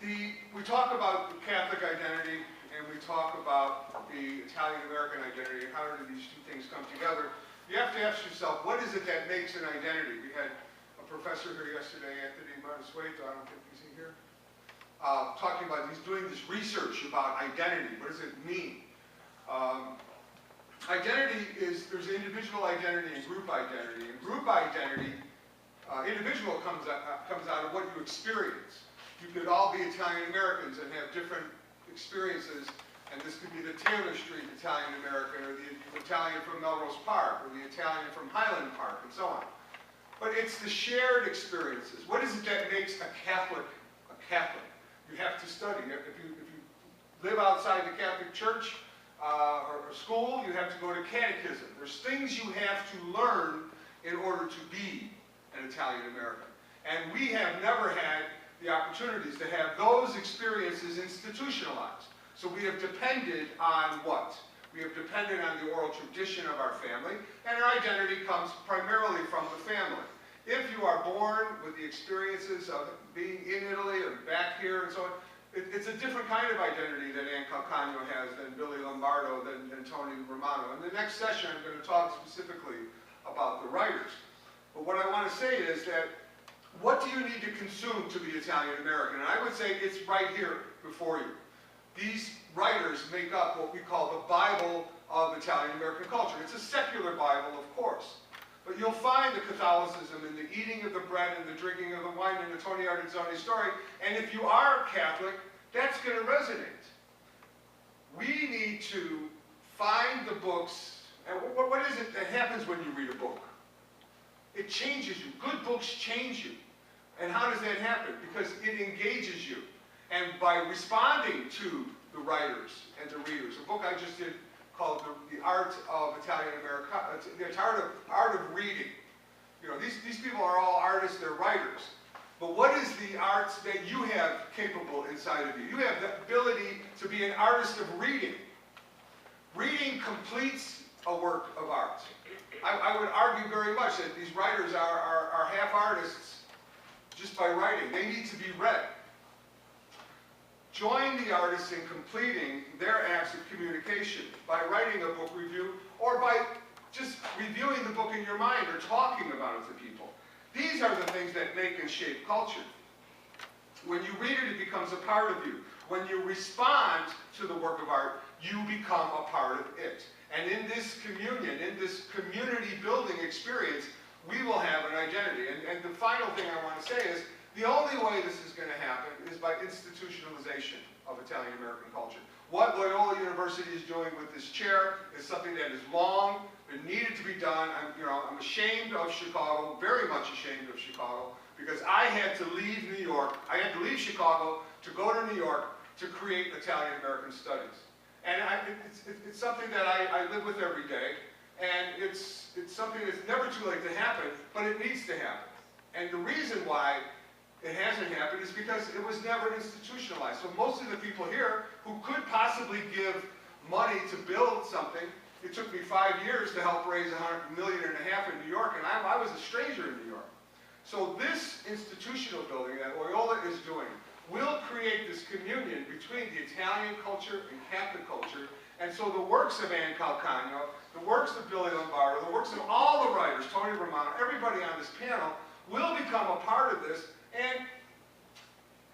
We talk about Catholic identity and we talk about the Italian-American identity and how do these two things come together. You have to ask yourself, what is it that makes an identity? We had a professor here yesterday, Anthony Martisueto, I don't think he's in here, talking about, he's doing this research about identity. What does it mean? Identity is, there's individual identity and group identity. And group identity, individual comes out of what you experience. You could all be Italian-Americans and have different experiences, and this could be the Taylor Street Italian-American, or the Italian from Melrose Park, or the Italian from Highland Park, and so on. But it's the shared experiences. What is it that makes a Catholic a Catholic? You have to study. If you live outside the Catholic Church or school, you have to go to catechism. There's things you have to learn in order to be an Italian-American. And we have never had the opportunities to have those experiences institutionalized. So we have depended on what? We have depended on the oral tradition of our family, and our identity comes primarily from the family. If you are born with the experiences of being in Italy or back here and so on, it's a different kind of identity that Ann Calcagno has, than Billy Lombardo, than Tony Romano. In the next session, I'm going to talk specifically about the writers. But what I want to say is that, what do you need to consume to be Italian-American? And I would say it's right here before you. These writers make up what we call the Bible of Italian-American culture. It's a secular Bible, of course. But you'll find the Catholicism in the eating of the bread and the drinking of the wine in the Tony Artizzone story. And if you are Catholic, that's going to resonate. We need to find the books. And what is it that happens when you read a book? It changes you. Good books change you. And how does that happen? Because it engages you. And by responding to the writers and the readers, a book I just did called The Art of Italian-American, the art of reading. You know, these people are all artists, they're writers. But what is the art that you have capable inside of you? You have the ability to be an artist of reading. Reading completes a work of art. I would argue very much that these writers are half artists just by writing. They need to be read. Join the artists in completing their acts of communication by writing a book review or by just reviewing the book in your mind or talking about it to people. These are the things that make and shape culture. When you read it, it becomes a part of you. When you respond to the work of art, you become a part of it. And in this communion, in this community building experience, we will have an identity. And the final thing I want to say is, the only way this is going to happen is by institutionalization of Italian-American culture. What Loyola University is doing with this chair is something that is long, that needed to be done. I'm ashamed of Chicago, very much ashamed of Chicago, because I had to leave New York. I had to leave Chicago to go to New York to create Italian-American studies. And it's something that I live with every day, and it's something that's never too late to happen, but it needs to happen. And the reason why it hasn't happened is because it was never institutionalized. So most of the people here who could possibly give money to build something, it took me 5 years to help raise $1.5 million in New York, and I was a stranger in New York. So this institutional building that Loyola is doing will create this communion between the Italian culture and Catholic culture. And so the works of Ann Calcagno, the works of Billy Lombardo, the works of all the writers, Tony Romano, everybody on this panel, will become a part of this. And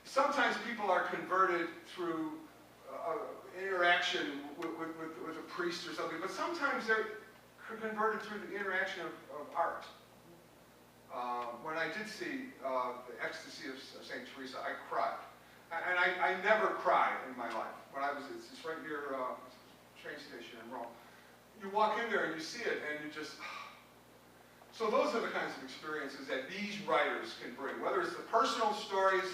sometimes people are converted through interaction with a priest or something, but sometimes they're converted through the interaction of art. When I did see the Ecstasy of St. Teresa, I cried. And I never cried in my life. When I was, it's right near train station in Rome. You walk in there and you see it, and you just... So those are the kinds of experiences that these writers can bring, whether it's the personal stories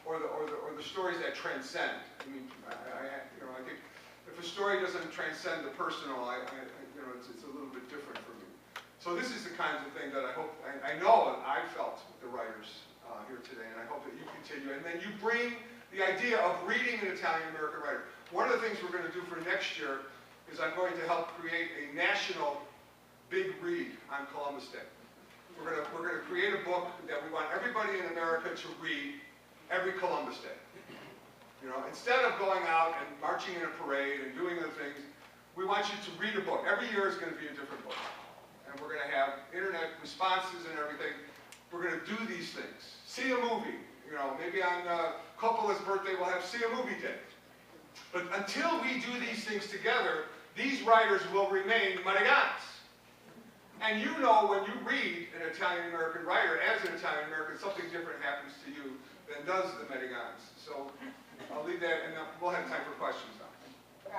or the stories that transcend. I mean, I think if a story doesn't transcend the personal, it's a little bit different for me. So this is the kinds of thing that I know and I felt with the writers here today, and I hope that you continue. And then you bring the idea of reading an Italian-American writer. One of the things we're going to do for next year is I'm going to help create a national big read on Columbus Day. We're going to create a book that we want everybody in America to read every Columbus Day. You know, instead of going out and marching in a parade and doing other things, we want you to read a book. Every year is going to be a different book. And we're going to have internet responses and everything. We're going to do these things. See a movie. You know, maybe on Coppola's birthday we'll have See a Movie Day. But until we do these things together, these writers will remain Marigans. And you know when you read an Italian-American writer, as an Italian-American, something different happens to you than does the Marigans. So I'll leave that, and we'll have time for questions now.